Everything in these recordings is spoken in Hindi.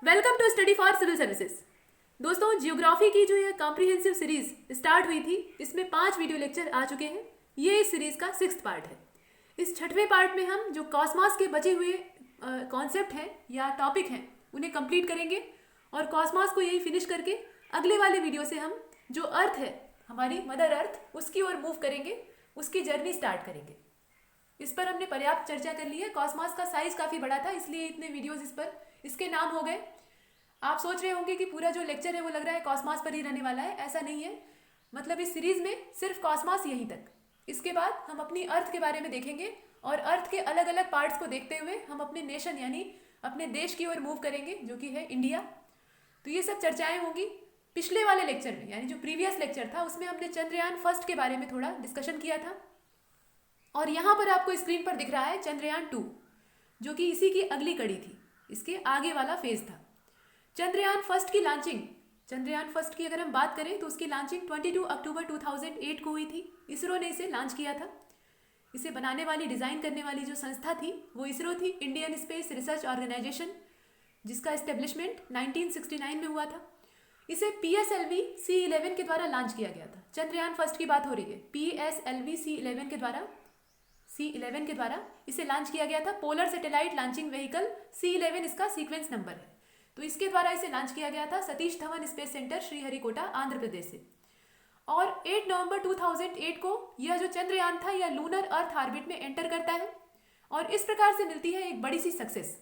Welcome to study for civil services. दोस्तों, जियोग्राफी की जो ये कॉम्प्रिहेंसिव सीरीज स्टार्ट हुई थी, इसमें 5 वीडियो लेक्चर आ चुके हैं। ये इस सीरीज का 6th पार्ट है। इस 6वें पार्ट में हम जो कॉस्मॉस के बचे हुए कॉन्सेप्ट हैं या टॉपिक हैं उन्हें कंप्लीट करेंगे और कॉस्मॉस को यही फिनिश करके अगले वाले वीडियो से हम जो अर्थ है, हमारी मदर अर्थ, उसकी ओर मूव करेंगे, उसकी जर्नी स्टार्ट करेंगे। इस पर हमने पर्याप्त चर्चा कर ली है। कॉस्मॉस का साइज काफ़ी बड़ा था, इसलिए इतने वीडियोस इस पर इसके नाम हो गए। आप सोच रहे होंगे कि पूरा जो लेक्चर है वो लग रहा है कॉस्मॉस पर ही रहने वाला है। ऐसा नहीं है। मतलब इस सीरीज में सिर्फ कॉस्मॉस यहीं तक। इसके बाद हम अपनी अर्थ के बारे में देखेंगे और अर्थ के अलग अलग पार्ट्स को देखते हुए हम अपने नेशन यानी अपने देश की ओर मूव करेंगे, जो कि है इंडिया। तो ये सब चर्चाएं होंगी। पिछले वाले लेक्चर में यानी जो प्रीवियस लेक्चर था उसमें हमने चंद्रयान फर्स्ट के बारे में थोड़ा डिस्कशन किया था और यहाँ पर आपको स्क्रीन पर दिख रहा है चंद्रयान 2, जो कि इसी की अगली कड़ी थी, इसके आगे वाला फेज था। चंद्रयान फर्स्ट की लॉन्चिंग, चंद्रयान फर्स्ट की अगर हम बात करें तो उसकी लॉन्चिंग 22 अक्टूबर 2008 को हुई थी। इसरो ने इसे लॉन्च किया था। इसे बनाने वाली, डिज़ाइन करने वाली जो संस्था थी वो इसरो थी, इंडियन स्पेस रिसर्च ऑर्गेनाइजेशन, जिसका इस्टेब्लिशमेंट 1969 में हुआ था। इसे PSLV C11 के द्वारा लॉन्च किया गया था। चंद्रयान फर्स्ट की बात हो रही है। PSLV C11 के द्वारा इसे लॉन्च किया गया था। Polar satellite launching vehicle C11 इसका सीक्वेंस नंबर है। तो इसके द्वारा इसे लॉन्च किया गया था सतीश धवन स्पेस सेंटर, श्रीहरिकोटा, आंध्र प्रदेश से। और 8 नवंबर 2008 को यह जो चंद्रयान था यह लूनर अर्थ ऑर्बिट में एंटर करता है और इस प्रकार से मिलती है एक बड़ी सी सक्सेस।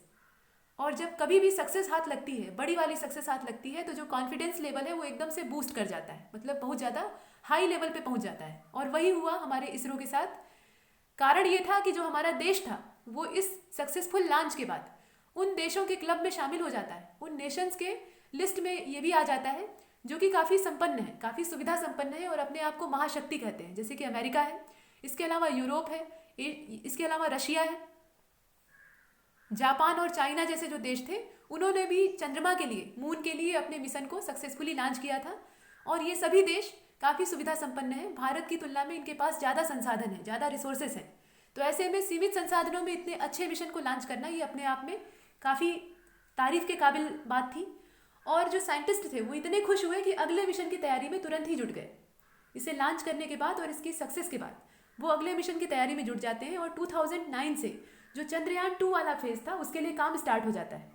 और जब कभी भी सक्सेस हाथ लगती है, बड़ी वाली सक्सेस हाथ लगती है, तो जो कॉन्फिडेंस लेवल है वो एकदम से बूस्ट कर जाता है, मतलब बहुत ज़्यादा हाई लेवल पे पहुंच जाता है। और वही हुआ हमारे इसरो के साथ। कारण ये था कि जो हमारा देश था वो इस सक्सेसफुल लॉन्च के बाद उन देशों के क्लब में शामिल हो जाता है, उन नेशंस के लिस्ट में ये भी आ जाता है जो कि काफ़ी संपन्न है, काफ़ी सुविधा संपन्न है और अपने आप को महाशक्ति कहते हैं, जैसे कि अमेरिका है, इसके अलावा यूरोप है, इसके अलावा रशिया है, जापान और चाइना जैसे जो देश थे उन्होंने भी चंद्रमा के लिए, मून के लिए अपने मिशन को सक्सेसफुली लॉन्च किया था। और ये सभी देश काफ़ी सुविधा संपन्न है। भारत की तुलना में इनके पास ज़्यादा संसाधन है, ज़्यादा रिसोर्सेज हैं। तो ऐसे में सीमित संसाधनों में इतने अच्छे मिशन को लॉन्च करना ये अपने आप में काफ़ी तारीफ के काबिल बात थी। और जो साइंटिस्ट थे वो इतने खुश हुए कि अगले मिशन की तैयारी में तुरंत ही जुट गए। इसे लॉन्च करने के बाद और इसकी सक्सेस के बाद वो अगले मिशन की तैयारी में जुट जाते हैं और 2009 से जो चंद्रयान 2 वाला फेज था उसके लिए काम स्टार्ट हो जाता है।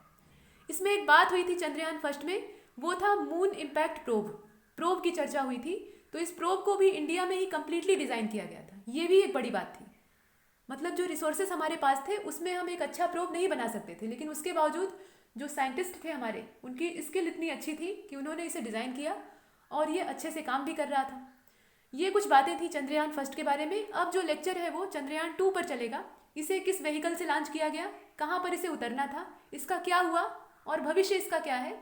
इसमें एक बात हुई थी चंद्रयान फर्स्ट में, वो था मून इम्पैक्ट प्रोब की चर्चा हुई थी। तो इस प्रोब को भी इंडिया में ही कम्प्लीटली डिज़ाइन किया गया था। ये भी एक बड़ी बात थी। मतलब जो रिसोर्सेज हमारे पास थे उसमें हम एक अच्छा प्रोब नहीं बना सकते थे, लेकिन उसके बावजूद जो साइंटिस्ट थे हमारे, उनकी स्किल इतनी अच्छी थी कि उन्होंने इसे डिज़ाइन किया और ये अच्छे से काम भी कर रहा था। ये कुछ बातें थी चंद्रयान फर्स्ट के बारे में। अब जो लेक्चर है वो चंद्रयान 2 पर चलेगा। इसे किस व्हीकल से लॉन्च किया गया, कहाँ पर इसे उतरना था, इसका क्या हुआ और भविष्य इसका क्या है,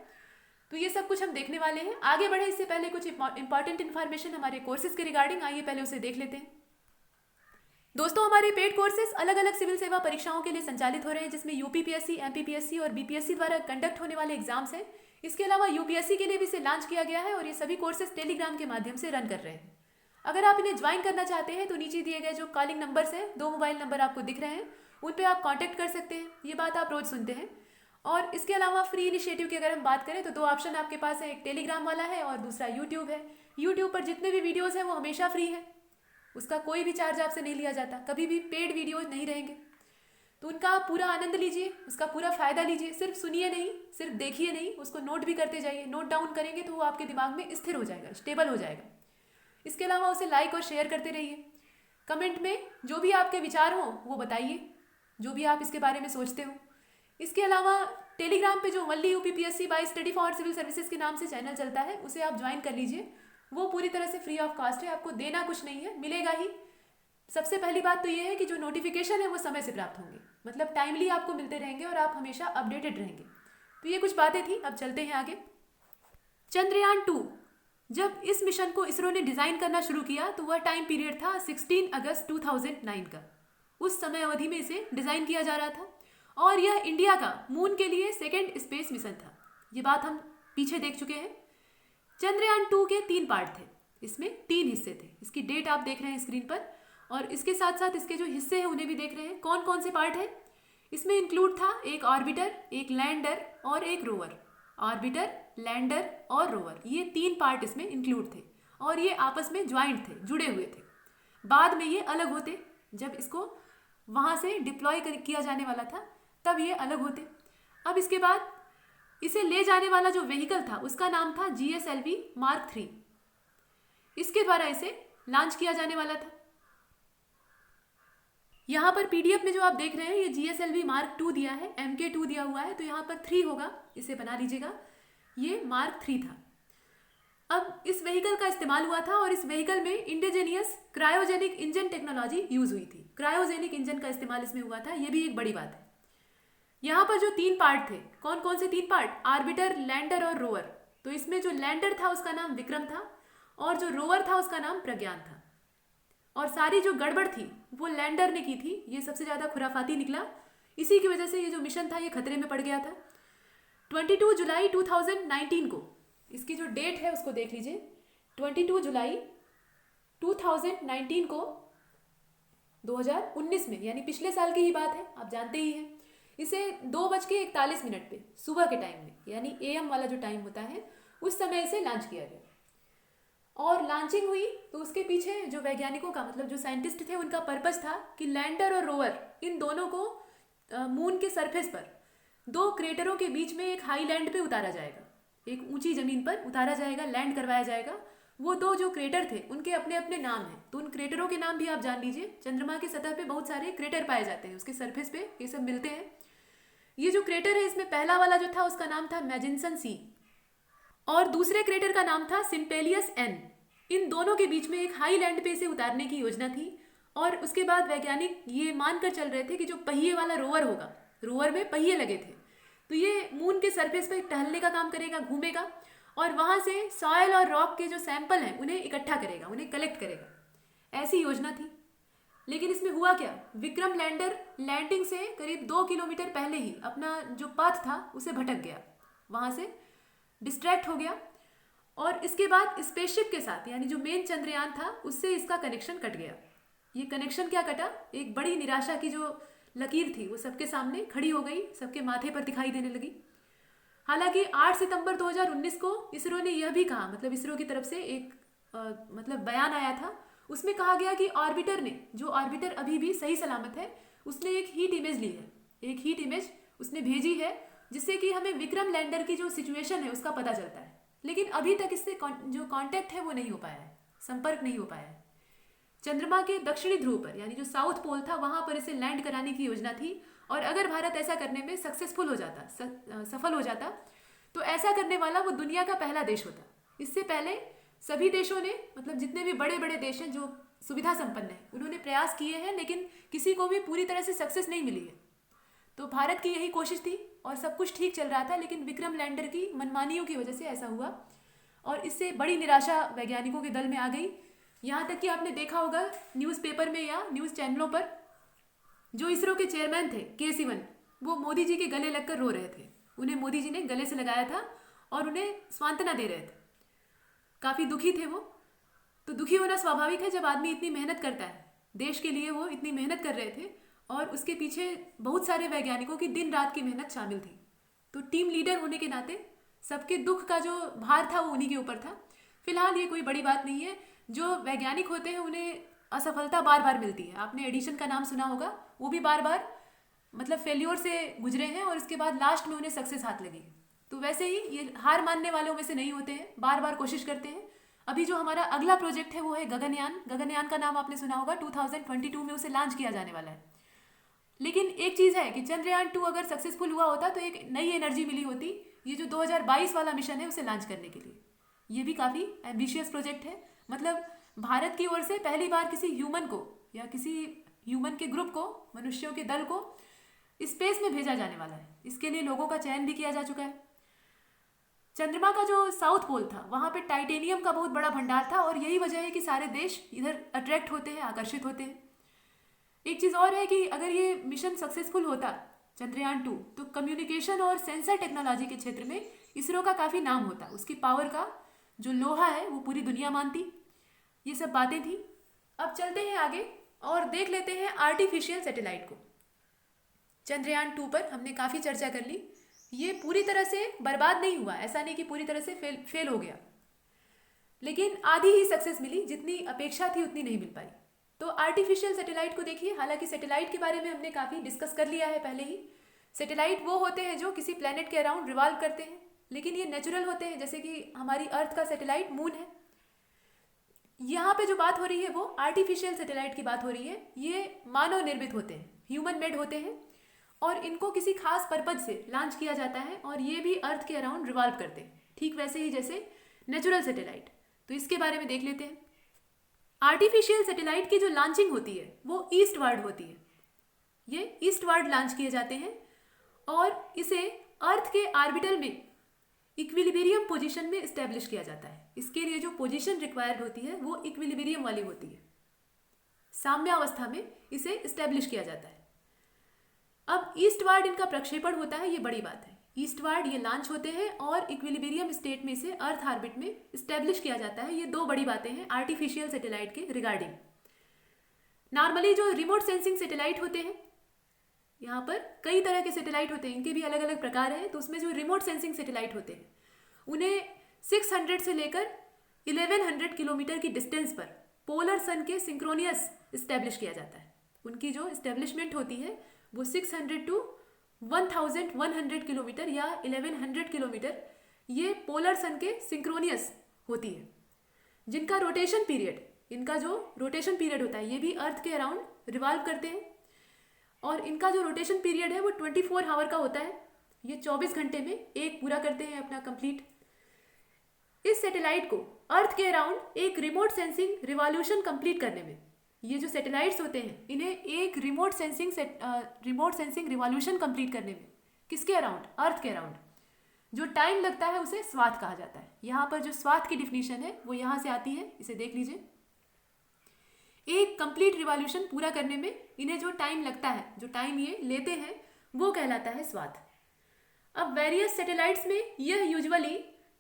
तो ये सब कुछ हम देखने वाले हैं। आगे बढ़े इससे पहले कुछ इंपॉर्टेंट इन्फॉर्मेशन हमारे कोर्सेज के रिगार्डिंग, आइए पहले उसे देख लेते हैं। दोस्तों, हमारे पेड कोर्सेज अलग अलग सिविल सेवा परीक्षाओं के लिए संचालित हो रहे हैं, जिसमें UPPSC, MPPSC और BPSC द्वारा कंडक्ट होने वाले एग्जाम्स हैं। इसके अलावा UPSC के लिए भी इसे लॉन्च किया गया है और ये सभी कोर्सेज टेलीग्राम के माध्यम से रन कर रहे हैं। अगर आप इन्हें ज्वाइन करना चाहते हैं तो नीचे दिए गए जो कॉलिंग नंबर्स हैं, 2 मोबाइल नंबर आपको दिख रहे हैं, उन पर आप कॉन्टैक्ट कर सकते हैं। ये बात आप रोज सुनते हैं। और इसके अलावा फ्री इनिशिएटिव की अगर हम बात करें तो 2 ऑप्शन आपके पास है, एक टेलीग्राम वाला है और दूसरा यूट्यूब है। यूट्यूब पर जितने भी वीडियोज़ हैं वो हमेशा फ्री है, उसका कोई भी चार्ज आपसे नहीं लिया जाता, कभी भी पेड वीडियोज नहीं रहेंगे। तो उनका आप पूरा आनंद लीजिए, उसका पूरा फ़ायदा लीजिए। सिर्फ सुनिए नहीं, सिर्फ देखिए नहीं, उसको नोट भी करते जाइए। नोट डाउन करेंगे तो वो आपके दिमाग में स्थिर हो जाएगा, स्टेबल हो जाएगा। इसके अलावा उसे लाइक और शेयर करते रहिए। कमेंट में जो भी आपके विचार हों वो बताइए, जो भी आप इसके बारे में सोचते हो। इसके अलावा टेलीग्राम पे जो only UPPSC by study for civil services के नाम से चैनल चलता है, उसे आप ज्वाइन कर लीजिए। वो पूरी तरह से फ्री ऑफ कॉस्ट है, आपको देना कुछ नहीं है, मिलेगा ही। सबसे पहली बात तो ये है कि जो नोटिफिकेशन है वो समय से प्राप्त होंगे, मतलब टाइमली आपको मिलते रहेंगे और आप हमेशा अपडेटेड रहेंगे। तो ये कुछ बातें थी। अब चलते हैं आगे। चंद्रयान 2, जब इस मिशन को इसरो ने डिज़ाइन करना शुरू किया तो वह टाइम पीरियड था 16 अगस्त 2009 का। उस समय अवधि में इसे डिज़ाइन किया जा रहा था और यह इंडिया का मून के लिए सेकेंड स्पेस मिशन था। ये बात हम पीछे देख चुके हैं। चंद्रयान 2 के 3 पार्ट थे, इसमें 3 हिस्से थे। इसकी डेट आप देख रहे हैं स्क्रीन पर और इसके साथ साथ इसके जो हिस्से हैं उन्हें भी देख रहे हैं। कौन कौन से पार्ट है इसमें इंक्लूड था? एक ऑर्बिटर, एक लैंडर और एक रोवर। ऑर्बिटर, लैंडर और रोवर, ये 3 पार्ट इसमें इंक्लूड थे और ये आपस में ज्वाइंट थे, जुड़े हुए थे। बाद में ये अलग होते, जब इसको वहाँ से डिप्लॉय किया जाने वाला था तब ये अलग होते। अब इसके बाद इसे ले जाने वाला जो व्हीकल था उसका नाम था GSLV Mark 3। इसके द्वारा इसे लॉन्च किया जाने वाला था। यहाँ पर PDF में जो आप देख रहे हैं ये GSLV Mark 2 दिया है, MK2 दिया हुआ है, तो यहाँ पर 3 होगा, इसे बना लीजिएगा। ये Mark 3 था। अब इस व्हीकल का इस्तेमाल हुआ था और इस व्हीकल में indigenous cryogenic engine technology use हुई थी। क्रायोजेनिक इंजन का इस्तेमाल इसमें हुआ था, ये भी एक बड़ी बात है। यहाँ पर जो 3 पार्ट थे, कौन कौन से 3 पार्ट? ऑर्बिटर, लैंडर और रोवर। तो इसमें जो लैंडर था उसका नाम विक्रम था और जो रोवर था उसका नाम प्रज्ञान था। और सारी जो गड़बड़ थी वो लैंडर ने की थी, ये सबसे ज़्यादा खुराफाती निकला। इसी की वजह से ये जो मिशन था ये खतरे में पड़ गया था। 22 जुलाई 2019 को, इसकी जो डेट है उसको देख लीजिए, 22 जुलाई 2019 को, 2019 में, यानी पिछले साल की ही बात है, आप जानते ही हैं। इसे 2:41 पे सुबह के टाइम में, यानी AM वाला जो टाइम होता है उस समय इसे लॉन्च किया गया। और लॉन्चिंग हुई तो उसके पीछे जो वैज्ञानिकों का, मतलब जो साइंटिस्ट थे, उनका पर्पस था कि लैंडर और रोवर इन दोनों को मून के सरफेस पर 2 क्रेटरों के बीच में एक हाई लैंड पे उतारा जाएगा, एक ऊंची जमीन पर उतारा जाएगा, लैंड करवाया जाएगा। वो 2 जो क्रेटर थे उनके अपने अपने नाम हैं, तो उन क्रेटरों के नाम भी आप जान लीजिए। चंद्रमा की सतह पे बहुत सारे क्रेटर पाए जाते हैं, उसके सरफेस पे ये सब मिलते हैं। ये जो क्रेटर है इसमें पहला वाला जो था उसका नाम था मैजिन्सन C और दूसरे क्रेटर का नाम था सिम्पेलियस N। इन दोनों के बीच में एक हाई लैंड पे इसे उतारने की योजना थी। और उसके बाद वैज्ञानिक ये मानकर चल रहे थे कि जो पहिए वाला रोवर होगा, रोवर में पहिए लगे थे, तो ये मून के सरफेस पे टहलने का काम करेगा, घूमेगा और वहाँ से सॉयल और रॉक के जो सैंपल हैं उन्हें इकट्ठा करेगा, उन्हें कलेक्ट करेगा। ऐसी योजना थी। लेकिन इसमें हुआ क्या? विक्रम लैंडर लैंडिंग से करीब 2 किलोमीटर पहले ही अपना जो पाथ था उसे भटक गया, वहाँ से डिस्ट्रैक्ट हो गया। और इसके बाद स्पेसशिप के साथ, यानी जो मेन चंद्रयान था, उससे इसका कनेक्शन कट गया। ये कनेक्शन क्या कटा? एक बड़ी निराशा की जो लकीर थी वो सबके सामने खड़ी हो गई, सबके माथे पर दिखाई देने लगी। हालांकि 8 सितंबर 2019 को इसरो ने यह भी कहा, मतलब इसरो की तरफ से एक मतलब बयान आया था, उसमें कहा गया कि ऑर्बिटर ने, जो ऑर्बिटर अभी भी सही सलामत है, उसने एक हीट इमेज ली है, एक हीट इमेज उसने भेजी है, जिससे कि हमें विक्रम लैंडर की जो सिचुएशन है उसका पता चलता है। लेकिन अभी तक इससे जो कांटेक्ट है वो नहीं हो पाया है, संपर्क नहीं हो पाया है। चंद्रमा के दक्षिणी ध्रुव पर, यानी जो साउथ पोल था, वहां पर इसे लैंड कराने की योजना थी। और अगर भारत ऐसा करने में सक्सेसफुल हो जाता, सफल हो जाता, तो ऐसा करने वाला वो दुनिया का पहला देश होता। इससे पहले सभी देशों ने, मतलब जितने भी बड़े बड़े देश हैं जो सुविधा संपन्न है, उन्होंने प्रयास किए हैं, लेकिन किसी को भी पूरी तरह से सक्सेस नहीं मिली है। तो भारत की यही कोशिश थी और सब कुछ ठीक चल रहा था, लेकिन विक्रम लैंडर की मनमानियों की वजह से ऐसा हुआ और इससे बड़ी निराशा वैज्ञानिकों के दल में आ गई। यहाँ तक कि आपने देखा होगा न्यूज़पेपर में या न्यूज़ चैनलों पर, जो इसरो के चेयरमैन थे के सिवन, वो मोदी जी के गले लगकर रो रहे थे। उन्हें मोदी जी ने गले से लगाया था और उन्हें सांत्वना दे रहे थे, काफ़ी दुखी थे वो। तो दुखी होना स्वाभाविक है, जब आदमी इतनी मेहनत करता है, देश के लिए वो इतनी मेहनत कर रहे थे और उसके पीछे बहुत सारे वैज्ञानिकों की दिन रात की मेहनत शामिल थी। तो टीम लीडर होने के नाते सबके दुख का जो भार था वो उन्हीं के ऊपर था। फिलहाल ये कोई बड़ी बात नहीं है। जो वैज्ञानिक होते हैं उन्हें असफलता बार बार मिलती है। आपने एडिशन का नाम सुना होगा, वो भी बार बार मतलब फेल्योर से गुजरे हैं और इसके बाद लास्ट में उन्हें सक्सेस हाथ लगी। तो वैसे ही ये हार मानने वालों में से नहीं होते हैं, बार बार कोशिश करते हैं। अभी जो हमारा अगला प्रोजेक्ट है वो है गगनयान। गगनयान का नाम आपने सुना होगा, 2022 में उसे लॉन्च किया जाने वाला है। लेकिन एक चीज़ है कि चंद्रयान 2 अगर सक्सेसफुल हुआ होता तो एक नई एनर्जी मिली होती ये जो 2022 वाला मिशन है उसे लॉन्च करने के लिए। ये भी काफ़ी एम्बिशियस प्रोजेक्ट है। मतलब भारत की ओर से पहली बार किसी ह्यूमन को या किसी ह्यूमन के ग्रुप को, मनुष्यों के दल को स्पेस में भेजा जाने वाला है। इसके लिए लोगों का चयन भी किया जा चुका है। चंद्रमा का जो साउथ पोल था वहाँ पे टाइटेनियम का बहुत बड़ा भंडार था और यही वजह है कि सारे देश इधर अट्रैक्ट होते हैं, आकर्षित होते हैं। एक चीज़ और है कि अगर ये मिशन सक्सेसफुल होता चंद्रयान 2, तो कम्युनिकेशन और सेंसर टेक्नोलॉजी के क्षेत्र में इसरो का काफ़ी नाम होता। उसकी पावर का जो लोहा है वो पूरी दुनिया मानती। ये सब बातें थी। अब चलते हैं आगे और देख लेते हैं आर्टिफिशियल सैटेलाइट को। चंद्रयान 2 पर हमने काफ़ी चर्चा कर ली। ये पूरी तरह तरह से बर्बाद नहीं हुआ, ऐसा नहीं कि पूरी तरह से फेल हो गया, लेकिन आधी ही सक्सेस मिली, जितनी अपेक्षा थी उतनी नहीं मिल पाई। तो आर्टिफिशियल सैटेलाइट को देखिए, हालांकि सैटेलाइट के बारे में हमने काफ़ी डिस्कस कर लिया है पहले ही। सैटेलाइट वो होते हैं जो किसी प्लैनेट के अराउंड रिवॉल्व करते हैं, लेकिन ये नेचुरल होते हैं, जैसे कि हमारी अर्थ का सैटेलाइट मून है। यहाँ पे जो बात हो रही है वो आर्टिफिशियल सैटेलाइट की बात हो रही है। ये मानव निर्मित होते हैं, ह्यूमन मेड होते हैं, और इनको किसी खास पर्पज से लॉन्च किया जाता है, और ये भी अर्थ के अराउंड रिवॉल्व करते हैं, ठीक वैसे ही जैसे नेचुरल सैटेलाइट। तो इसके बारे में देख लेते हैं। आर्टिफिशियल सैटेलाइट की जो लॉन्चिंग होती है वो ईस्टवर्ड होती है। ये ईस्टवर्ड लॉन्च किए जाते हैं और इसे अर्थ के ऑर्बिटल में इक्विलिब्रियम पोजीशन में इस्टेब्लिश किया जाता है। इसके लिए जो पोजीशन रिक्वायर्ड होती है वो इक्विलिब्रियम वाली होती है, साम्यावस्था में इसे इस्टेब्लिश किया जाता है। अब ईस्टवर्ड इनका प्रक्षेपण होता है, ये बड़ी बात है। ईस्टवर्ड ये लॉन्च होते हैं और इक्विलिब्रियम स्टेट में से अर्थ ऑर्बिट में इस्टेब्लिश किया जाता है। ये दो बड़ी बातें हैं आर्टिफिशियल सैटेलाइट के रिगार्डिंग। नॉर्मली जो रिमोट सेंसिंग सैटेलाइट होते हैं, यहाँ पर कई तरह के सैटेलाइट होते हैं, इनके भी अलग अलग प्रकार हैं। तो उसमें जो रिमोट सेंसिंग सैटेलाइट होते हैं उन्हें 600 से लेकर 1100 किलोमीटर की डिस्टेंस पर पोलर सन के सिंक्रोनियस इस्टेब्लिश किया जाता है। उनकी जो इस्टेब्लिशमेंट होती है वो 600 टू 1100 किलोमीटर या 1100 किलोमीटर ये पोलर सन के सिंक्रोनियस होती है, जिनका रोटेशन पीरियड, इनका जो रोटेशन पीरियड होता है ये भी अर्थ के अराउंड रिवॉल्व करते हैं, और इनका जो रोटेशन पीरियड है वो 24 आवर का होता है। ये 24 घंटे में एक पूरा करते हैं अपना कंप्लीट। इस सैटेलाइट को अर्थ के अराउंड एक रिमोट सेंसिंग रिवॉल्यूशन कंप्लीट करने में, ये जो सैटेलाइट्स होते हैं इन्हें एक रिमोट सेंसिंग रिवॉल्यूशन कंप्लीट करने में, किसके अराउंड, अर्थ के अराउंड, जो टाइम लगता है उसे स्वाथ कहा जाता है। यहाँ पर जो स्वाथ की डिफिनीशन है वो यहाँ से आती है, इसे देख लीजिए। एक कंप्लीट रिवॉल्यूशन पूरा करने में इन्हें जो टाइम लगता है, जो टाइम ये लेते हैं, वो कहलाता है स्वाथ। अब वेरियस सैटेलाइट्स में यह यूजुअली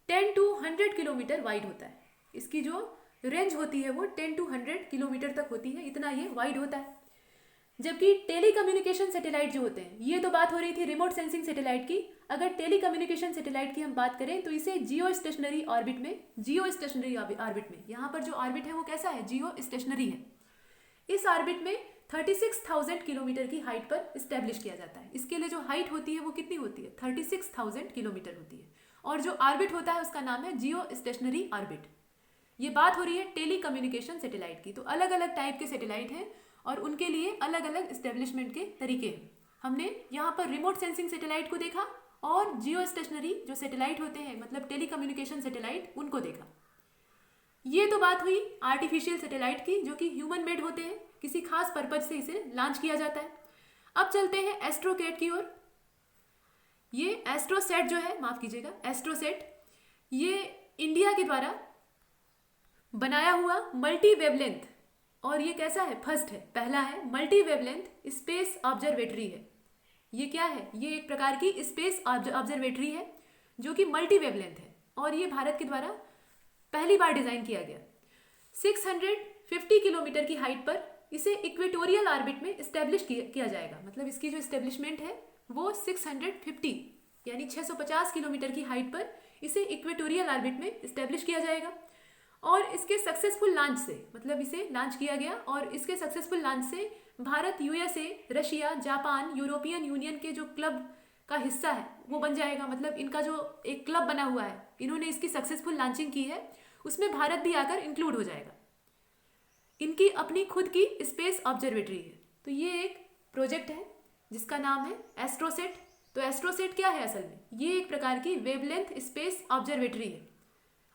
10 to 100 किलोमीटर वाइड होता है। इसकी जो रेंज होती है वो 10 to 100 किलोमीटर तक होती है, इतना ये वाइड होता है। जबकि टेलीकम्युनिकेशन सैटेलाइट जो होते हैं, ये तो बात हो रही थी रिमोट सेंसिंग सैटेलाइट की। अगर टेलीकम्युनिकेशन सैटेलाइट की हम बात करें तो इसे जियो स्टेशनरी ऑर्बिट में, यहाँ पर जो ऑर्बिट है वो कैसा है, जियो स्टेशनरी है। इस ऑर्बिट में 36,000 किलोमीटर की हाइट पर इस्टेब्लिश किया जाता है। इसके लिए जो हाइट होती है वो कितनी होती है, 36,000 किलोमीटर होती है, और जो ऑर्बिट होता है उसका नाम है जियो स्टेशनरी ऑर्बिट। ये बात हो रही है टेली कम्युनिकेशन सैटेलाइट की। तो अलग अलग टाइप के सैटेलाइट हैं और उनके लिए अलग अलग इस्टेब्लिशमेंट के तरीके हैं। हमने यहाँ पर रिमोट सेंसिंग सैटेलाइट को देखा और जियो स्टेशनरी जो सैटेलाइट होते हैं, मतलब टेली कम्युनिकेशन सैटेलाइट, उनको देखा। ये तो बात हुई आर्टिफिशियल सैटेलाइट की, जो कि ह्यूमन मेड होते हैं, किसी खास पर्पज से इसे लॉन्च किया जाता है। अब चलते हैं एस्ट्रोकेट की ओर। ये एस्ट्रोसेट जो है, माफ कीजिएगा, एस्ट्रोसेट ये इंडिया के द्वारा बनाया हुआ मल्टी वेवलेंथ, और ये कैसा है, फर्स्ट है, पहला है मल्टी वेवलेंथ स्पेस ऑब्जर्वेटरी है। ये क्या है, ये एक प्रकार की स्पेस ऑब्जर्वेटरी है जो कि मल्टी वेवलेंथ है, और ये भारत के द्वारा पहली बार डिजाइन किया गया। 650 किलोमीटर की हाइट पर इसे इक्वेटोरियल ऑर्बिट में इस्टेब्लिश किया जाएगा। मतलब इसकी जो इस्टेब्लिशमेंट है वो 650 यानी 650 किलोमीटर की हाइट पर इसे इक्वेटोरियल ऑर्बिट में इस्टेब्लिश किया जाएगा। और इसके सक्सेसफुल लॉन्च से, मतलब इसे लॉन्च किया गया और इसके सक्सेसफुल लॉन्च से Bharat, USA, Russia, Japan, European union के जो क्लब का हिस्सा है वो बन जाएगा। मतलब इनका जो एक क्लब बना हुआ है, इन्होंने इसकी सक्सेसफुल लॉन्चिंग की है, उसमें भारत भी आकर इंक्लूड हो जाएगा। इनकी अपनी खुद की स्पेस ऑब्जर्वेटरी है। तो ये एक प्रोजेक्ट है जिसका नाम है एस्ट्रोसेट। तो एस्ट्रोसेट क्या है असल में, ये एक प्रकार की वेवलेंथ स्पेस ऑब्जर्वेटरी है।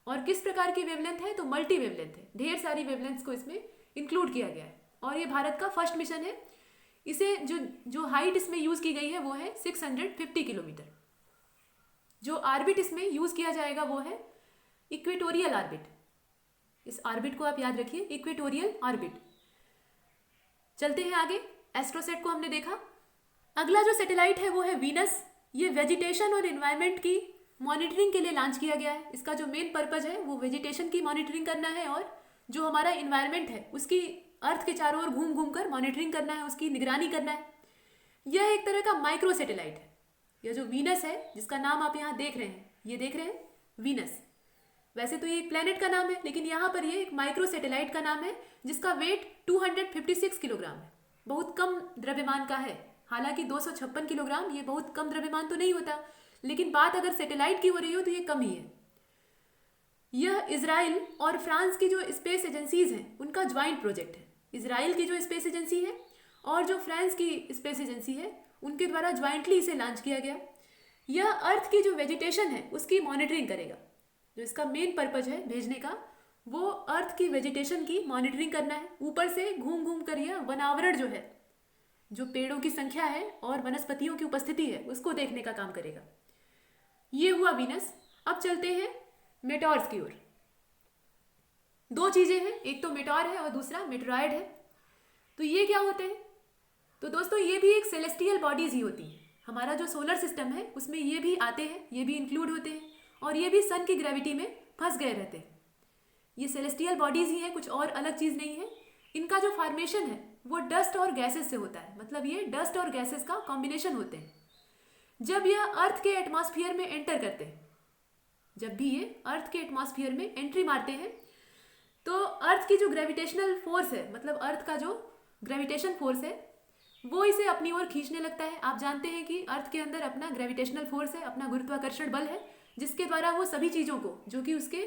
और किस प्रकार की वेवलेंथ है, तो मल्टी वेवलेंथ है, ढेर सारी वेवलेंथ्स को इसमें इंक्लूड किया गया है। और ये भारत का फर्स्ट मिशन है। इसे जो हाइट इसमें यूज की गई है वो है 650 किलोमीटर। जो ऑर्बिट इसमें यूज किया जाएगा वो है इक्वेटोरियल ऑर्बिट। इस ऑर्बिट को आप याद रखिए, इक्वेटोरियल ऑर्बिट। चलते हैं आगे। एस्ट्रोसेट को हमने देखा। अगला जो सैटेलाइट है वो है वीनस। ये वेजिटेशन और एनवायरनमेंट की मॉनिटरिंग के लिए लॉन्च किया गया है। इसका जो मेन पर्पज है वो वेजिटेशन की मॉनिटरिंग करना है, और जो हमारा इन्वायरमेंट है उसकी अर्थ के चारों ओर घूम घूम कर मॉनिटरिंग करना है, उसकी निगरानी करना है। यह एक तरह का माइक्रो सैटेलाइट है। यह जो वीनस है जिसका नाम आप यहाँ देख रहे हैं, ये देख रहे हैं वीनस, वैसे तो ये एक प्लेनेट का नाम है, लेकिन यहाँ पर ये एक माइक्रो सैटेलाइट का नाम है जिसका वेट 256 किलोग्राम है, बहुत कम द्रव्यमान का है। हालांकि 256 किलोग्राम ये बहुत कम द्रव्यमान तो नहीं होता, लेकिन बात अगर सैटेलाइट की हो रही हो तो ये कम ही है। यह इजराइल और फ्रांस की जो स्पेस एजेंसीज हैं उनका ज्वाइंट प्रोजेक्ट है। इजराइल की जो स्पेस एजेंसी है और जो फ्रांस की स्पेस एजेंसी है उनके द्वारा ज्वाइंटली इसे लॉन्च किया गया। यह अर्थ की जो वेजिटेशन है उसकी मॉनिटरिंग करेगा। जो इसका मेन पर्पज है भेजने का वो अर्थ की वेजिटेशन की मॉनिटरिंग करना है। ऊपर से घूम घूम कर यह वनावरण जो है, जो पेड़ों की संख्या है और वनस्पतियों की उपस्थिति है, उसको देखने का काम करेगा। ये हुआ वीनस। अब चलते हैं मेटॉर्स की ओर। दो चीजें हैं, एक तो मेटॉर है और दूसरा मेटरॉयड है। तो ये क्या होते हैं? तो दोस्तों ये भी एक सेलेस्टियल बॉडीज ही होती हैं। हमारा जो सोलर सिस्टम है उसमें ये भी आते हैं, ये भी इंक्लूड होते हैं और ये भी सन की ग्रेविटी में फंस गए रहते हैं। ये सेलेस्टियल बॉडीज ही हैं, कुछ और अलग चीज नहीं है। इनका जो फॉर्मेशन है वो डस्ट और गैसेस से होता है, मतलब ये डस्ट और गैसेस का कॉम्बिनेशन होते हैं। जब यह अर्थ के एटमॉस्फेयर में एंटर करते हैं, जब भी ये अर्थ के एटमॉस्फेयर में एंट्री मारते हैं तो अर्थ की जो ग्रेविटेशनल फोर्स है, मतलब अर्थ का जो ग्रेविटेशन फोर्स है वो इसे अपनी ओर खींचने लगता है। आप जानते हैं कि अर्थ के अंदर अपना ग्रेविटेशनल फोर्स है, अपना गुरुत्वाकर्षण बल है, जिसके द्वारा वो सभी चीज़ों को जो कि उसके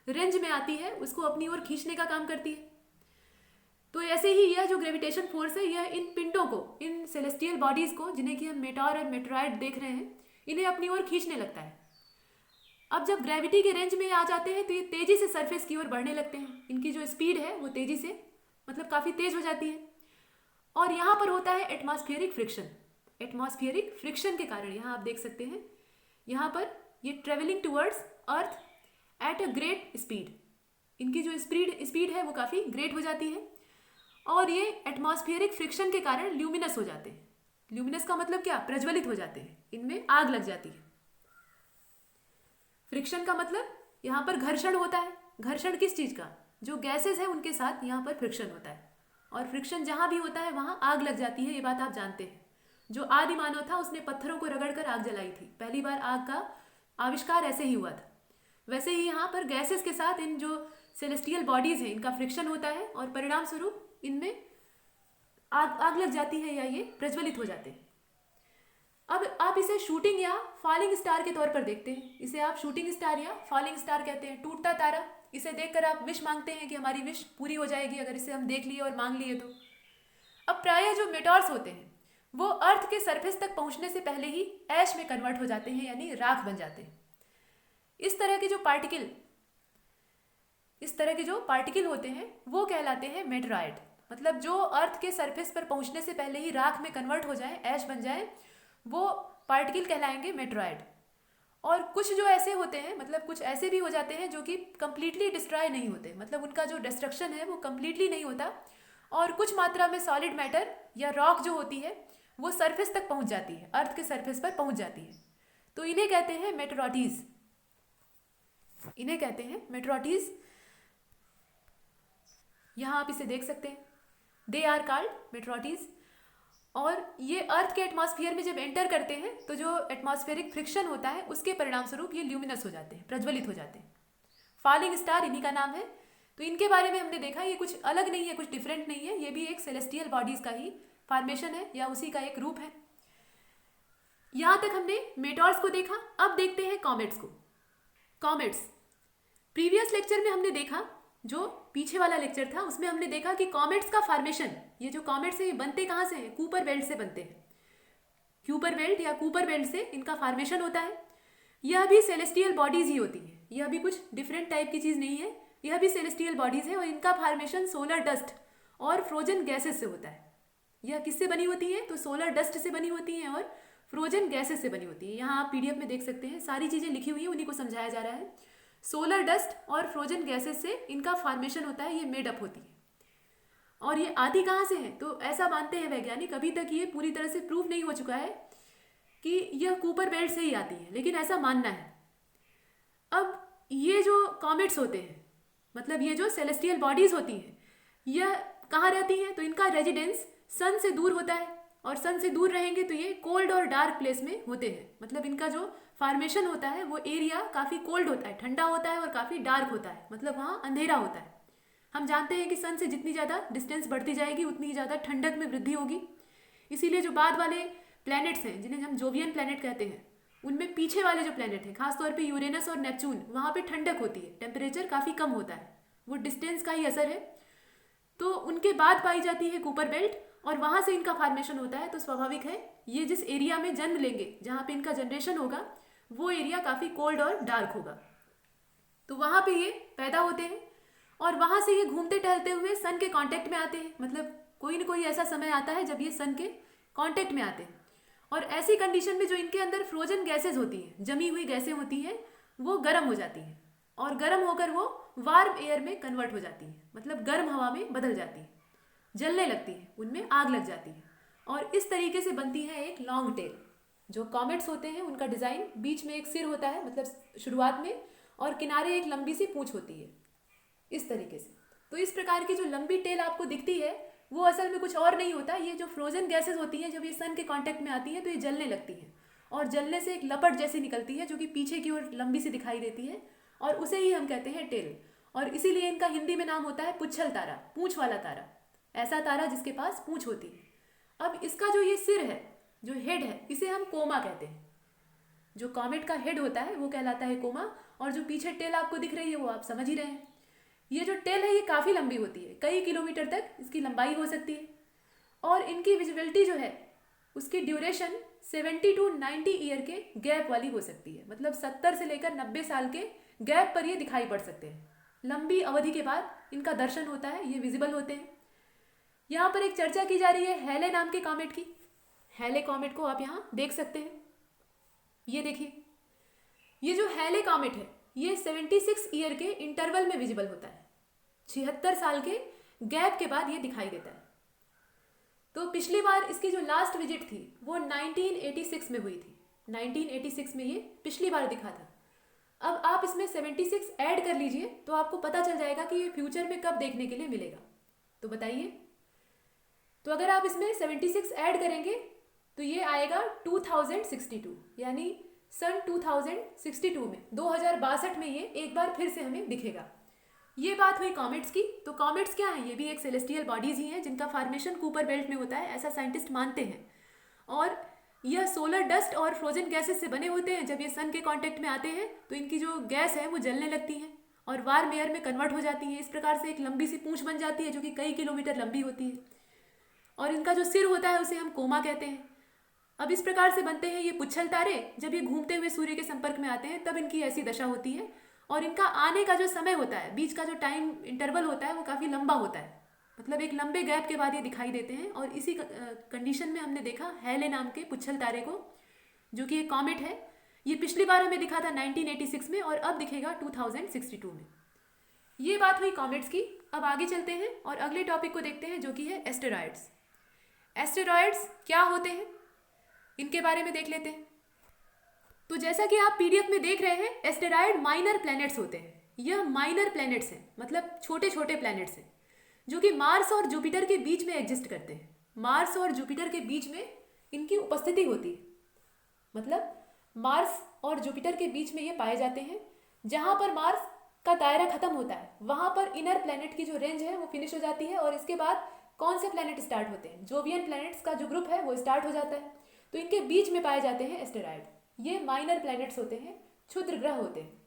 रेंज में आती है उसको अपनी ओर खींचने का काम करती है। तो ऐसे ही यह जो ग्रेविटेशन फोर्स है यह इन पिंडों को, इन सेलेस्टियल बॉडीज को, जिन्हें कि हम मेटॉर और मेटरॉयड देख रहे हैं, इन्हें अपनी ओर खींचने लगता है। अब जब ग्रेविटी के रेंज में आ जाते हैं तो ये तेजी से सरफेस की ओर बढ़ने लगते हैं। इनकी जो स्पीड है वो तेजी से, मतलब काफ़ी तेज हो जाती है। और यहाँ पर होता है एटमॉस्फेरिक फ्रिक्शन। एटमॉस्फेरिक फ्रिक्शन के कारण यहाँ आप देख सकते हैं, यहाँ पर ये travelling towards earth at a great speed, इनकी जो स्पीड है वो काफ़ी ग्रेट हो जाती है और ये एटमॉस्फेरिक फ्रिक्शन के कारण ल्यूमिनस हो जाते हैं। ल्यूमिनस का मतलब क्या? प्रज्वलित हो जाते हैं, इनमें आग लग जाती है। फ्रिक्शन का मतलब यहाँ पर घर्षण होता है। घर्षण किस चीज़ का? जो गैसेस है उनके साथ यहाँ पर फ्रिक्शन होता है और फ्रिक्शन जहाँ भी होता है वहाँ आग लग जाती है। ये बात आप जानते हैं। जो आदि मानव था उसने पत्थरों को रगड़कर आग जलाई थी, पहली बार आग का आविष्कार ऐसे ही हुआ था। वैसे ही यहाँ पर गैसेस के साथ इन जो सेलेस्टियल बॉडीज हैं इनका फ्रिक्शन होता है और परिणाम स्वरूप इनमें आग लग जाती है या ये प्रज्वलित हो जाते हैं। अब आप इसे शूटिंग या फॉलिंग स्टार के तौर पर देखते हैं। इसे आप शूटिंग स्टार या फॉलिंग स्टार कहते हैं, टूटता तारा। इसे देखकर आप विश मांगते हैं कि हमारी विश पूरी हो जाएगी अगर इसे हम देख लिए और मांग लिए तो। अब प्रायः जो मेटॉर्स होते हैं वो अर्थ के सरफेस तक पहुंचने से पहले ही ऐश में कन्वर्ट हो जाते हैं, यानी राख बन जाते हैं। इस तरह के जो पार्टिकल होते हैं वो कहलाते हैं मेटरॉयड। मतलब जो अर्थ के सरफेस पर पहुंचने से पहले ही राख में कन्वर्ट हो जाए, ऐश बन जाए, वो पार्टिकल कहलाएंगे मेटरॉयड। और कुछ जो ऐसे होते हैं, मतलब कुछ ऐसे भी हो जाते हैं जो कि कंप्लीटली डिस्ट्रॉय नहीं होते, मतलब उनका जो डिस्ट्रक्शन है वो कंप्लीटली नहीं होता और कुछ मात्रा में सॉलिड मैटर या रॉक जो होती है वो सरफेस तक पहुंच जाती है, अर्थ के सरफेस पर पहुंच जाती है। तो इन्हें कहते हैं मेटरॉइड्स। यहाँ आप इसे देख सकते हैं, दे आर कॉल्ड मेटरॉइड्स। और ये अर्थ के एटमॉस्फेयर में जब एंटर करते हैं तो जो एटमॉस्फेरिक फ्रिक्शन होता है उसके परिणाम स्वरूप ये ल्यूमिनस हो जाते हैं, प्रज्वलित हो जाते हैं। फॉलिंग स्टार इन्हीं का नाम है। तो इनके बारे में हमने देखा ये कुछ अलग नहीं है, कुछ डिफरेंट नहीं है, ये भी एक सेलेस्टियल बॉडीज का ही फॉर्मेशन है या उसी का एक रूप है। यहाँ तक हमने मेटॉर्स को देखा। अब देखते हैं कॉमेट्स को। कॉमेट्स प्रीवियस लेक्चर में हमने देखा, जो पीछे वाला लेक्चर था उसमें हमने देखा कि कॉमेट्स का फॉर्मेशन, ये जो कॉमेट्स है ये बनते कहाँ से हैं? कूपर बेल्ट से बनते हैं। क्यूपर बेल्ट या कूपर बेल्ट से इनका फॉर्मेशन होता है। यह भी सेलेस्टियल बॉडीज ही होती है, यह भी कुछ डिफरेंट टाइप की चीज़ नहीं है, यह भी सेलेस्टियल बॉडीज है और इनका फॉर्मेशन सोलर डस्ट और फ्रोजन गैसेस से होता है। यह किससे बनी होती है? तो सोलर डस्ट से बनी होती हैं और फ्रोजन गैसेस से बनी होती है। यहाँ आप पीडीएफ में देख सकते हैं, सारी चीज़ें लिखी हुई हैं, उन्हीं को समझाया जा रहा है। सोलर डस्ट और फ्रोजन गैसेस से इनका फॉर्मेशन होता है, ये मेडअप होती है। और ये आती कहाँ से है? तो ऐसा मानते हैं वैज्ञानिक, अभी तक ये पूरी तरह से प्रूव नहीं हो चुका है कि यह कूपर बेल्ट से ही आती है, लेकिन ऐसा मानना है। अब ये जो कॉमेट्स होते हैं, मतलब ये जो सेलेस्टियल बॉडीज होती हैं, यह कहाँ रहती हैं? तो इनका रेजिडेंस सन से दूर होता है और सन से दूर रहेंगे तो ये कोल्ड और डार्क प्लेस में होते हैं। मतलब इनका जो फॉर्मेशन होता है वो एरिया काफ़ी कोल्ड होता है, ठंडा होता है और काफ़ी डार्क होता है, मतलब वहाँ अंधेरा होता है। हम जानते हैं कि सन से जितनी ज़्यादा डिस्टेंस बढ़ती जाएगी उतनी ही ज़्यादा ठंडक में वृद्धि होगी। इसीलिए जो बाद वाले प्लैनेट्स हैं जिन्हें हम जोवियन प्लैनेट कहते हैं, उनमें पीछे वाले जो प्लैनेट हैं, खासतौर पे यूरेनस और नेपच्यून, वहाँ पे ठंडक होती है, टेम्परेचर काफ़ी कम होता है। वो डिस्टेंस का ही असर है। तो उनके बाद पाई जाती है कूपर बेल्ट और वहाँ से इनका फॉर्मेशन होता है। तो स्वाभाविक है ये जिस एरिया में जन्म लेंगे, जहाँ पे इनका जनरेशन होगा, वो एरिया काफ़ी कोल्ड और डार्क होगा। तो वहाँ पे ये पैदा होते हैं और वहाँ से ये घूमते टहलते हुए सन के कांटेक्ट में आते हैं। मतलब कोई ना कोई ऐसा समय आता है जब ये सन के कांटेक्ट में आते हैं और ऐसी कंडीशन में जो इनके अंदर फ्रोजन गैसेज होती हैं, जमी हुई गैसें होती हैं, वो गर्म हो जाती हैं और गर्म होकर वो वार्म एयर में कन्वर्ट हो जाती है, मतलब गर्म हवा में बदल जाती है, जलने लगती है, उनमें आग लग जाती है और इस तरीके से बनती है एक लॉन्ग टेल। जो कॉमेट्स होते हैं उनका डिज़ाइन बीच में एक सिर होता है, मतलब शुरुआत में, और किनारे एक लंबी सी पूंछ होती है, इस तरीके से। तो इस प्रकार की जो लंबी टेल आपको दिखती है वो असल में कुछ और नहीं होता, ये जो फ्रोजन गैसेस होती हैं जब ये सन के कांटेक्ट में आती हैं तो ये जलने लगती हैं और जलने से एक लपट जैसी निकलती है जो कि पीछे की ओर लंबी सी दिखाई देती है और उसे ही हम कहते हैं टेल। और इसीलिए इनका हिंदी में नाम होता है पुच्छल तारा, पूंछ वाला तारा, ऐसा तारा जिसके पास पूंछ होती है। अब इसका जो ये सिर है, जो हेड है, इसे हम कोमा कहते हैं। जो कॉमेट का हेड होता है वो कहलाता है कोमा और जो पीछे टेल आपको दिख रही है वो आप समझ ही रहे हैं। ये जो टेल है ये काफ़ी लंबी होती है, कई किलोमीटर तक इसकी लंबाई हो सकती है और इनकी विजिबिलिटी जो है उसकी ड्यूरेशन 70 to 90 ईयर के गैप वाली हो सकती है। मतलब 70 से लेकर 90 साल के गैप पर ये दिखाई पड़ सकते हैं। लंबी अवधि के बाद इनका दर्शन होता है, ये विजिबल होते हैं। यहाँ पर एक चर्चा की जा रही है हैले नाम के कॉमेट की। हैले कॉमेट को आप यहाँ देख सकते हैं, ये देखिए, ये जो हैले कॉमेट है ये 76 ईयर के इंटरवल में विजिबल होता है। 76 साल के गैप के बाद ये दिखाई देता है। तो पिछली बार इसकी जो लास्ट विजिट थी वो 1986 में हुई थी। 1986 में ये पिछली बार दिखा था। अब आप इसमें 76 ऐड कर लीजिए तो आपको पता चल जाएगा कि ये फ्यूचर में कब देखने के लिए मिलेगा। तो बताइए, तो अगर आप इसमें 76 ऐड करेंगे तो ये आएगा 2062, यानी सन 2062 में, 2062 में ये एक बार फिर से हमें दिखेगा। ये बात हुई कॉमेट्स की। तो कॉमेट्स क्या हैं? ये भी एक सेलेस्टियल बॉडीज ही हैं जिनका फॉर्मेशन कूपर बेल्ट में होता है, ऐसा साइंटिस्ट मानते हैं। और यह सोलर डस्ट और फ्रोजन गैसेस से बने होते हैं। जब ये सन के कांटेक्ट में आते हैं तो इनकी जो गैस है वो जलने लगती है और वार्म एयर में कन्वर्ट हो जाती है। इस प्रकार से एक लंबी सी पूंछ बन जाती है जो कि कई किलोमीटर लंबी होती है और इनका जो सिर होता है उसे हम कोमा कहते हैं। अब इस प्रकार से बनते हैं ये पुच्छल तारे। जब ये घूमते हुए सूर्य के संपर्क में आते हैं तब इनकी ऐसी दशा होती है और इनका आने का जो समय होता है, बीच का जो टाइम इंटरवल होता है वो काफ़ी लंबा होता है। मतलब एक लंबे गैप के बाद ये दिखाई देते हैं और इसी कंडीशन में हमने देखा हैले नाम के पुच्छल तारे को, जो कि एक कॉमेट है। ये पिछली बार हमें दिखा था 1986 में और अब दिखेगा 2062 में। ये बात हुई कॉमेट्स की। अब आगे चलते हैं और अगले टॉपिक को देखते हैं जो कि है एस्टेरॉयड्स। एस्टेरॉयड्स क्या होते हैं इनके बारे में देख लेते हैं। तो जैसा कि आप पीडीएफ में देख रहे हैं, एस्टेरॉयड माइनर प्लैनेट्स होते हैं। यह माइनर प्लैनेट्स हैं, मतलब छोटे छोटे प्लैनेट्स हैं जो कि मार्स और जुपिटर के बीच में एग्जिस्ट करते हैं। मार्स और जुपिटर के बीच में इनकी उपस्थिति होती है। मतलब मार्स और जुपिटर के बीच में ये पाए जाते हैं। जहाँ पर मार्स का दायरा खत्म होता है वहाँ पर इनर प्लैनेट की जो रेंज है वो फिनिश हो जाती है और इसके बाद कौन से प्लैनेट स्टार्ट होते हैं? जोवियन प्लैनेट्स का जो ग्रुप है वो स्टार्ट हो जाता है। तो इनके बीच में पाए जाते हैं एस्टेरॉयड। ये माइनर प्लैनेट्स होते हैं, क्षुद्र ग्रह होते हैं।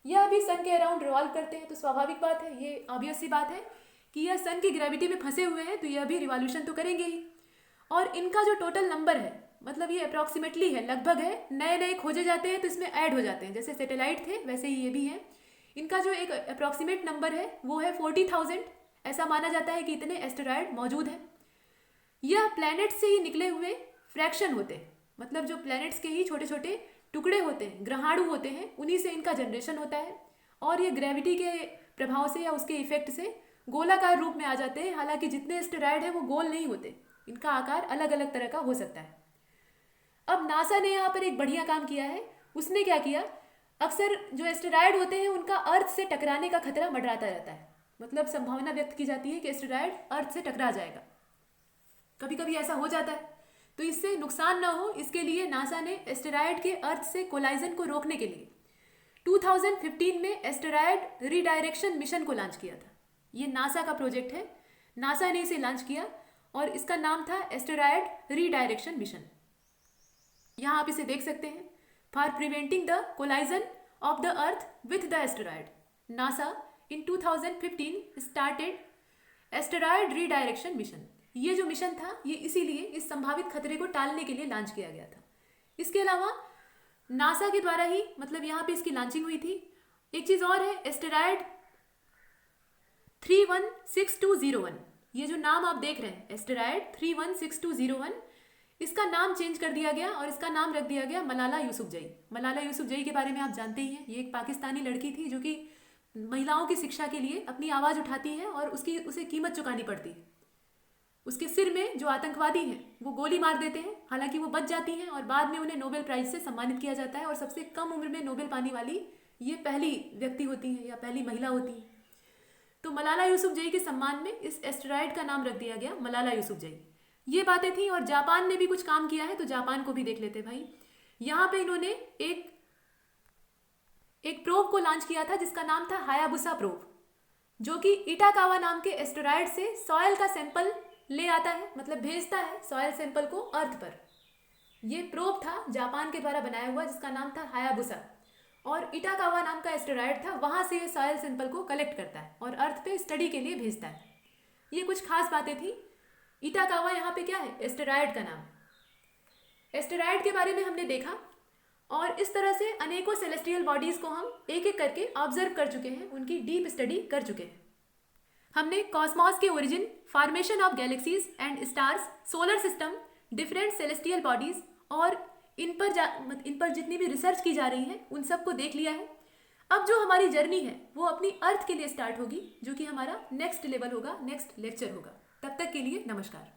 यह अभी सन के अराउंड रिवॉल्व करते हैं। तो स्वाभाविक बात है, ये ऑब्वियस सी बात है कि यह सन की ग्रेविटी में फंसे हुए हैं तो यह भी रिवॉल्यूशन तो करेंगे ही। और इनका जो टोटल नंबर है, मतलब ये अप्रॉक्सीमेटली है, लगभग है, नए नए खोजे जाते हैं तो इसमें ऐड हो जाते हैं। जैसे सैटेलाइट थे वैसे ही ये भी हैं। इनका जो एक अप्रॉक्सीमेट नंबर है वो है 40,000। ऐसा माना जाता है कि इतने एस्टेरॉयड मौजूद हैं। यह प्लैनेट से ही निकले हुए फ्रैक्शन होते हैं। मतलब जो प्लैनेट्स के ही छोटे छोटे टुकड़े होते हैं, ग्रहाणु होते हैं, उन्हीं से इनका जनरेशन होता है और ये ग्रेविटी के प्रभाव से या उसके इफेक्ट से गोलाकार रूप में आ जाते हैं। हालांकि जितने एस्टेरॉयड हैं वो गोल नहीं होते, इनका आकार अलग अलग तरह का हो सकता है। अब नासा ने यहाँ पर एक बढ़िया काम किया है। उसने क्या किया, अक्सर जो एस्टेरॉयड होते हैं उनका अर्थ से टकराने का खतरा मंडराता रहता है। मतलब संभावना व्यक्त की जाती है कि एस्टेरॉयड अर्थ से टकरा जाएगा। कभी कभी ऐसा हो जाता है। तो इससे नुकसान ना हो, इसके लिए नासा ने एस्टेरॉयड के अर्थ से कोलाइजन को रोकने के लिए 2015 में एस्टेरॉयड रीडायरेक्शन मिशन को लॉन्च किया था। ये नासा का प्रोजेक्ट है, नासा ने इसे लॉन्च किया और इसका नाम था एस्टेरॉयड रीडायरेक्शन मिशन। यहाँ आप इसे देख सकते हैं, for preventing the collision of the earth with the asteroid, NASA in 2015 started asteroid redirection mission. ये जो मिशन था ये इसीलिए इस संभावित खतरे को टालने के लिए लॉन्च किया गया था। इसके अलावा नासा के द्वारा ही मतलब यहाँ पे इसकी लॉन्चिंग हुई थी। एक चीज़ और है, एस्टेरॉयड 316201, ये जो नाम आप देख रहे हैं एस्टेरॉयड 316201, इसका नाम चेंज कर दिया गया और इसका नाम रख दिया गया मलाला यूसुफजई। मलाला यूसुफजई के बारे में आप जानते ही हैं, ये एक पाकिस्तानी लड़की थी जो कि महिलाओं की शिक्षा के लिए अपनी आवाज़ उठाती है और उसे कीमत चुकानी पड़ती है। उसके सिर में जो आतंकवादी हैं वो गोली मार देते हैं, हालांकि वो बच जाती हैं और बाद में उन्हें नोबेल प्राइज़ से सम्मानित किया जाता है और सबसे कम उम्र में नोबेल पाने वाली ये पहली व्यक्ति होती हैं या पहली महिला होती हैं। तो मलाला यूसुफजई के सम्मान में इस एस्टेरॉयड का नाम रख दिया गया मलाला यूसुफजई। ये बातें थी और जापान ने भी कुछ काम किया है, तो जापान को भी देख लेते भाई। यहाँ पे इन्होंने एक प्रोब को लॉन्च किया था जिसका नाम था हायाबुसा प्रोब, जो कि इटाकावा नाम के एस्टेरॉयड से सॉयल का सैंपल ले आता है, मतलब भेजता है सॉयल सैंपल को अर्थ पर। ये प्रोब था जापान के द्वारा बनाया हुआ जिसका नाम था हायाबुसा, और इटाकावा नाम का एस्टेरॉयड था, वहाँ से ये सॉयल सैंपल को कलेक्ट करता है और अर्थ पे स्टडी के लिए भेजता है। ये कुछ खास बातें थी। इटाकावा यहाँ पे क्या है, एस्टेरॉयड का नाम। एस्टेरॉयड के बारे में हमने देखा और इस तरह से अनेकों सेलेस्टियल बॉडीज़ को हम एक एक करके ऑब्जर्व कर चुके हैं, उनकी डीप स्टडी कर चुके हैं। हमने कॉस्मॉस के origin, formation of galaxies and stars, solar system, different celestial bodies और इन पर जितनी भी रिसर्च की जा रही है उन सब को देख लिया है। अब जो हमारी जर्नी है वो अपनी अर्थ के लिए स्टार्ट होगी, जो कि हमारा नेक्स्ट लेवल होगा, नेक्स्ट लेक्चर होगा। तब तक के लिए नमस्कार।